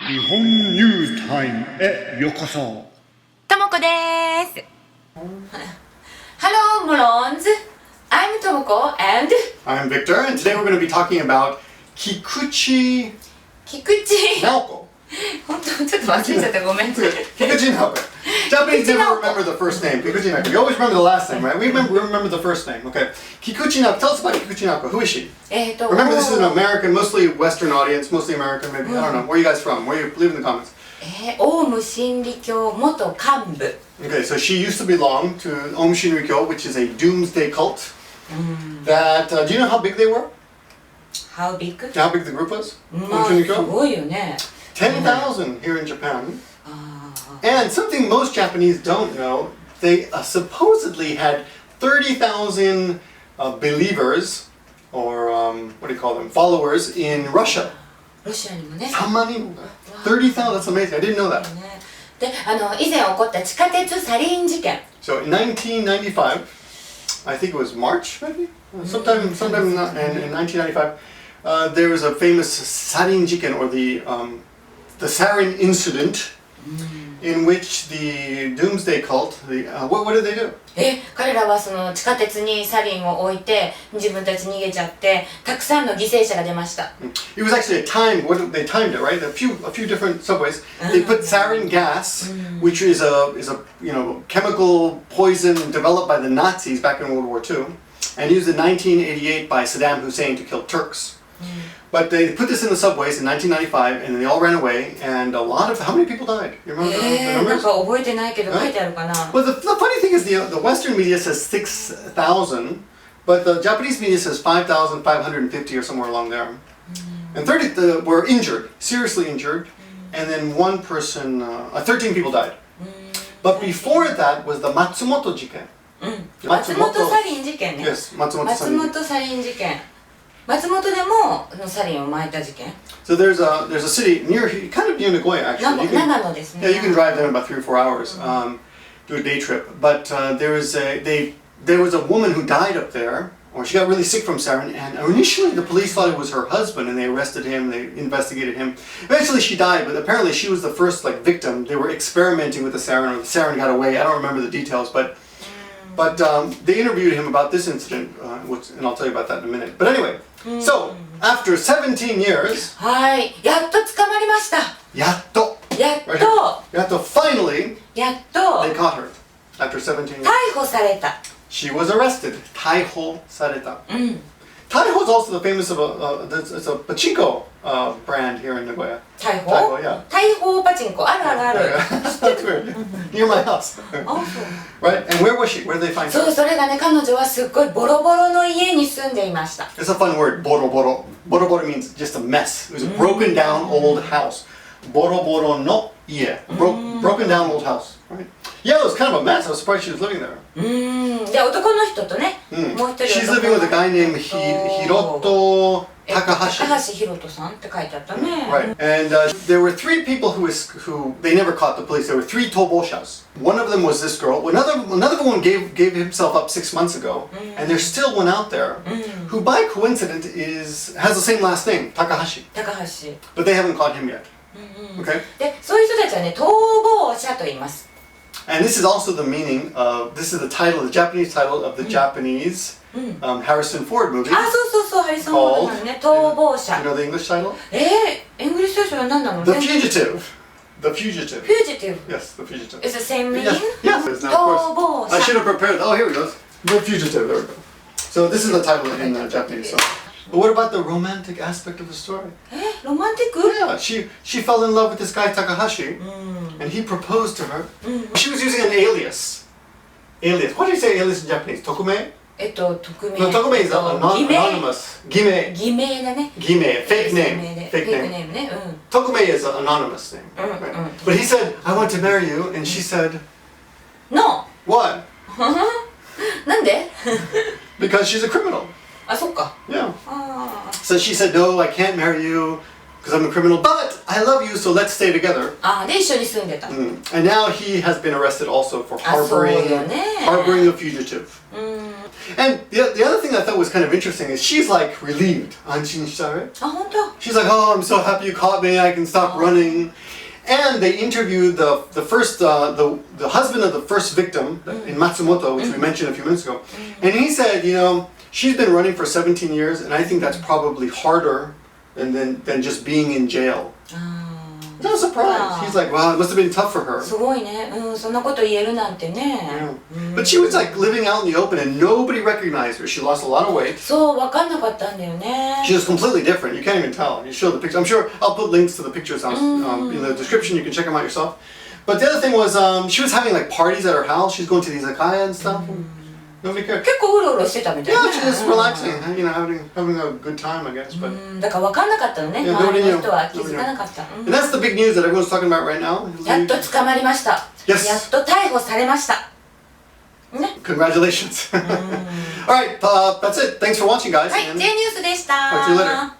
日本ニュースタイムへようこそ。ともこです。Hello, Morons. I'm Tomoko and I'm Victor, and today we're going to be talking about Kikuchi 菊池。 Naoko. 本当ちょっと忘れちゃったごめん。 Kikuchi Naoko. Japanese never remember the first name. Kikuchi Naoko. You always remember the last name, right? We remember the first name. Okay. Kikuchi Naoko. Tell us about Kikuchi Naoko. Who is she? Remember, this is an American, mostly Western audience, mostly American, maybe. I don't know. Where are you guys from? Where you leave in the comments. オウム真理教元幹部。 Okay, so she used to belong to Aum Fugitive Caught, which is a doomsday cult. That do you know how big they were? How big? How big the group was? まあすごいよね。 10,000 here in Japan. And something most Japanese don't know, they supposedly had 30,000 believers, or what do you call them, followers in Russia. ロシアにもね。 3万人? 30,000, that's amazing. I didn't know that. で、以前起こった地下鉄サリン事件。 So in 1995, I think it was March, maybe? Sometime in 1995, there was a famous sarin jiken, or the sarin incident, in which the doomsday cult, what did they do? 彼らはその地下鉄にサリンを置いて自分たち逃げちゃってたくさんの犠牲者が出ました。 It was actually they timed it, right? A few different subways. They put sarin gas, which is a chemical poison developed by the Nazis back in World War II, and used in 1988 by Saddam Hussein to kill Turks. But they put this in the subways in 1995, and they all ran away. And how many people died? You remember the なん numbers? か覚えてないけど書いてあるかな。 Well, the funny thing is the Western media says 6,000, but the Japanese media says 5,550 or somewhere along there. And 30 were injured, seriously injured, and then 13 people died. But before that was the Matsumoto jiken. 松本サリン事件ね。 Yes, Matsumoto 松 sarin. 本サリン事件。松本でもサリンを撒いた事件。 So there's a city kind of near Nagoya actually. You can, 長野ですね。 yeah, you can drive there in about 3 or 4 hours, do a day trip. But there was a woman who died up there, or she got really sick from sarin, and initially the police thought it was her husband, and they arrested him, they investigated him. Eventually she died, but apparently she was the first victim. They were experimenting with the sarin, or the sarin got away. I don't remember the details, but they interviewed him about this incident, and I'll tell you about that in a minute. But anyway, so after 17 years, はい、やっと捕まりました。やっと finally やっと they caught her after 17 years. 逮捕された。 She was arrested. Taiho sareta. Taiho is also the famous it's a pachinko brand here in Nagoya. 逮捕 Taiho, yeah. 逮捕パチンコあるあるある。 That's weird. Near my house. あ、そう。 Right? And where was she? Where did they find そう、 her? それがね、彼女はすっごいボロボロの家に住んでいました。 It's a fun word, boroboro. Boroboro means just a mess. It was a broken down old house. Boroboro no ie. Broken down old house. Right? Yeah, it was kind of a mess. I was surprised she was living there. で、男の人とね、もう一人 She's living with a guy named Hiroto Takahashi. 高橋宏斗さんって書いてあったね。 Right, and there were 3 people who they never caught the police. There were 3 toboshas. One of them was this girl. Another one gave himself up 6 months ago, and there's still one out there who, by coincidence, has the same last name, Takahashi. 高橋。 But they haven't caught him yet. Okay, で、そういう人たちはね、逃亡者と言います。 and this is also the meaning of this is the Japanese title of the Japanese Harrison Ford movie. あ、そう、ハリソン・フォードさんね、逃亡者。 You know the English title? イングリッシュ書は何なの The Fugitive. The Fugitive. Fugitive. Yes, The Fugitive. Is the same meaning? Yes, of 逃 course. 亡 I 者。 should have prepared. Oh, here we go. The Fugitive. There we go. So this is the title in Japanese. So. But what about the romantic aspect of the story? ロマンティック Yeah, she fell in love with this guy Takahashi, and he proposed to her. She was using an alias. Alias. What do you say alias in Japanese? Tokume? 匿名。 No, Tokume is 偽名。 anonymous. Gime. 偽名だね。 Gime. Fake フ name. ェイ Fake ク name. ネームね。Tokume is an anonymous name. Right? But he said, "I want to marry you," and she said, No! "What?" なんで Because she's a criminal. あ、そっか。 Yeah. あ So she said, "No, I can't marry you because I'm a criminal, but I love you, so let's stay together." で、一緒に住んでた。 And now he has been arrested also for あ、そうよね。 harboring a fugitive. And the other thing I thought was kind of interesting is she's like relieved. 安心した、right? あ、本当。 She's like, oh, I'm so happy you caught me. I can stop running. And they interviewed the husband of the first victim in Matsumoto, which we mentioned a few minutes ago. And he said, you know, she's been running for 17 years, and I think that's probably harder than just being in jail. No surprise. He's like, wow, it must have been tough for her. すごいね。そんなこと言えるなんてね。But she was like living out in the open and nobody recognized her. She lost a lot of weight. そう、わかんなかったんだよね。 She was completely different. You can't even tell. You show the pictures. I'm sure I'll put links to the pictures in the description. You can check them out yourself. But the other thing was she was having like parties at her house. She's going to the izakaya and stuff. Nobody cared. 結構うろうろしてたみたいな。 Yeah, she was relaxing, you know, having a good time, I guess. But だからわかんなかったのね。 Yeah, 周りの人は気づかなかった。 and that's the big news that everyone's talking about right now. やっと捕まりました。 Yes. やっと逮捕されました。ね。 Congratulations. All right, that's it. Thanks for watching, guys. はい、 and J ニュースでした。 talk to you later.